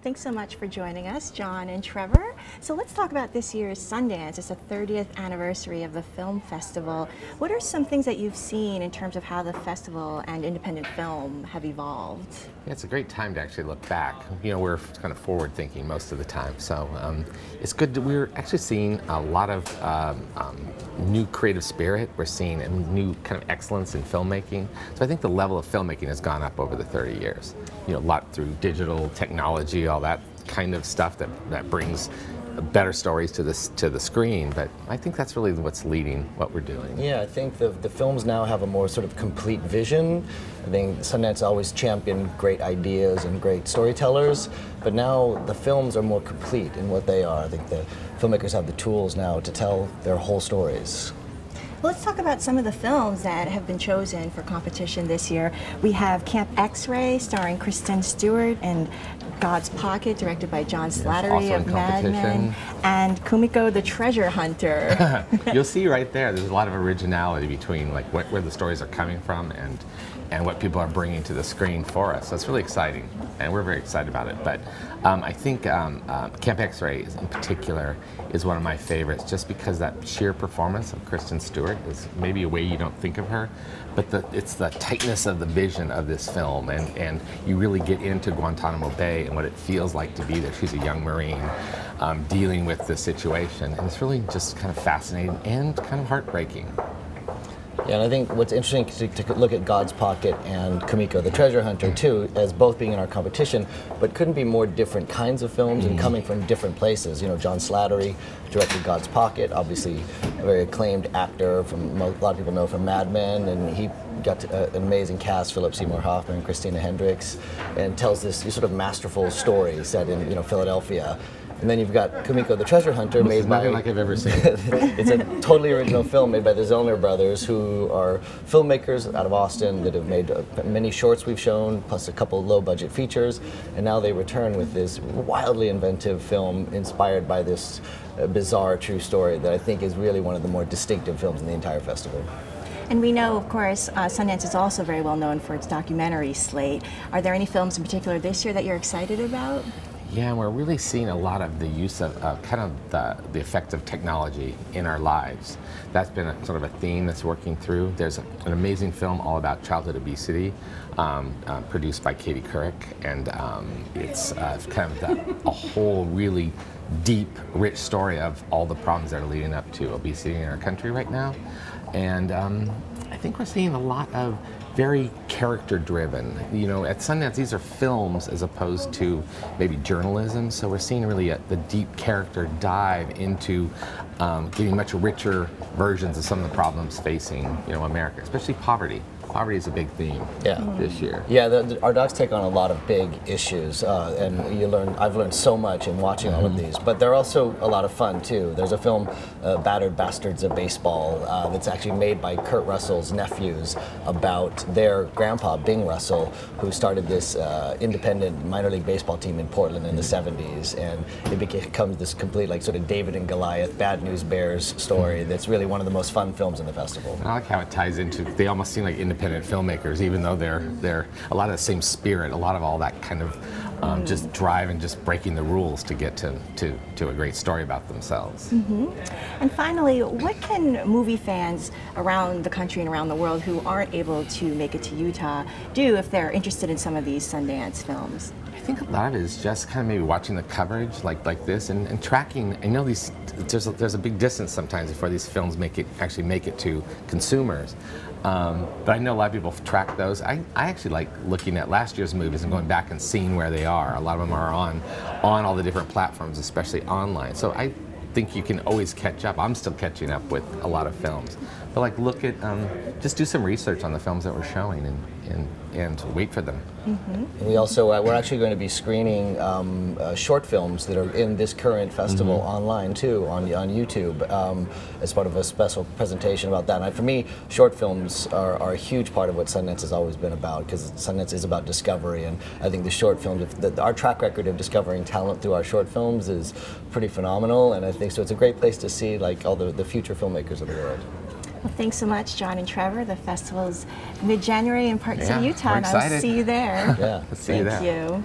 Thanks so much for joining us, John and Trevor. So let's talk about this year's Sundance. It's the 30th anniversary of the film festival. What are some things that you've seen in terms of how the festival and independent film have evolved? Yeah, it's a great time to actually look back. You know, we're kind of forward thinking most of the time. So it's good. We're actually seeing a lot of new creative spirit. We're seeing a new kind of excellence in filmmaking. So I think the level of filmmaking has gone up over the 30 years. You know, a lot through digital technology, all that kind of stuff that brings better stories to the screen, but I think that's really what's leading what we're doing. Yeah, I think the films now have a more sort of complete vision. I think Sundance always championed great ideas and great storytellers, but now the films are more complete in what they are. I think the filmmakers have the tools now to tell their whole stories. Well, let's talk about some of the films that have been chosen for competition this year. We have Camp X-Ray, starring Kristen Stewart, and God's Pocket, directed by John Slattery of Mad Men, and Kumiko the Treasure Hunter. You'll see right there's a lot of originality between like where the stories are coming from and what people are bringing to the screen for us. So it's really exciting, and we're very excited about it. But I think Camp X-Ray in particular is one of my favorites, just because that sheer performance of Kristen Stewart is maybe a way you don't think of her, but it's the tightness of the vision of this film, and you really get into Guantanamo Bay and what it feels like to be there. She's a young Marine dealing with the situation, and it's really just kind of fascinating and kind of heartbreaking. Yeah, and I think what's interesting to look at God's Pocket and Kumiko the Treasure Hunter too, as both being in our competition, but couldn't be more different kinds of films and coming from different places. You know, John Slattery directed God's Pocket, obviously a very acclaimed actor from a lot of people know from Mad Men, and he got an amazing cast: Philip Seymour Hoffman, Christina Hendricks, and tells this sort of masterful story set in Philadelphia. And then you've got Kumiko the Treasure Hunter, made by... like I've ever seen. It's a totally original film made by the Zellner brothers, who are filmmakers out of Austin that have made many shorts we've shown, plus a couple low-budget features. And now they return with this wildly inventive film inspired by this bizarre true story that I think is really one of the more distinctive films in the entire festival. And we know, of course, Sundance is also very well known for its documentary slate. Are there any films in particular this year that you're excited about? Yeah, we're really seeing a lot of the use of kind of the effect of technology in our lives. That's been sort of a theme that's working through. There's an amazing film all about childhood obesity, produced by Katie Couric, and it's kind of a whole really deep, rich story of all the problems that are leading up to obesity in our country right now. And I think we're seeing a lot of very character-driven. You know, at Sundance, these are films as opposed to maybe journalism, so we're seeing really the deep character dive into getting much richer versions of some of the problems facing, America, especially poverty. Poverty is a big theme this year. Yeah, our docs take on a lot of big issues, and I've learned so much in watching all of these, but they're also a lot of fun too. There's a film, Battered Bastards of Baseball, that's actually made by Kurt Russell's nephews about their grandpa, Bing Russell, who started this independent minor league baseball team in Portland in the 70s, and it becomes this complete sort of David and Goliath, Bad News Bears story that's really one of the most fun films in the festival. And I like how it ties into, they almost seem like independent filmmakers, even though they're a lot of the same spirit, a lot of all that kind of just drive and just breaking the rules to get to a great story about themselves. And finally, what can movie fans around the country and around the world who aren't able to make it to Utah do if they're interested in some of these Sundance films? I think a lot of it is just kind of maybe watching the coverage like this and tracking. I know there's a big distance sometimes before these films actually make it to consumers. But I know a lot of people track those. I actually like looking at last year's movies and going back and seeing where they are. A lot of them are on all the different platforms, especially online. So I think you can always catch up. I'm still catching up with a lot of films. But look at, just do some research on the films that we're showing and wait for them. We also, we're actually going to be screening short films that are in this current festival online too, on YouTube, as part of a special presentation about that. And for me, short films are a huge part of what Sundance has always been about, because Sundance is about discovery, and I think the short films, our track record of discovering talent through our short films is pretty phenomenal, and I think so it's a great place to see all the future filmmakers of the world. Well, thanks so much, John and Trevor. The festival's mid-January in parts of Utah, and I'll see you there. Yeah, see you there. Thank you.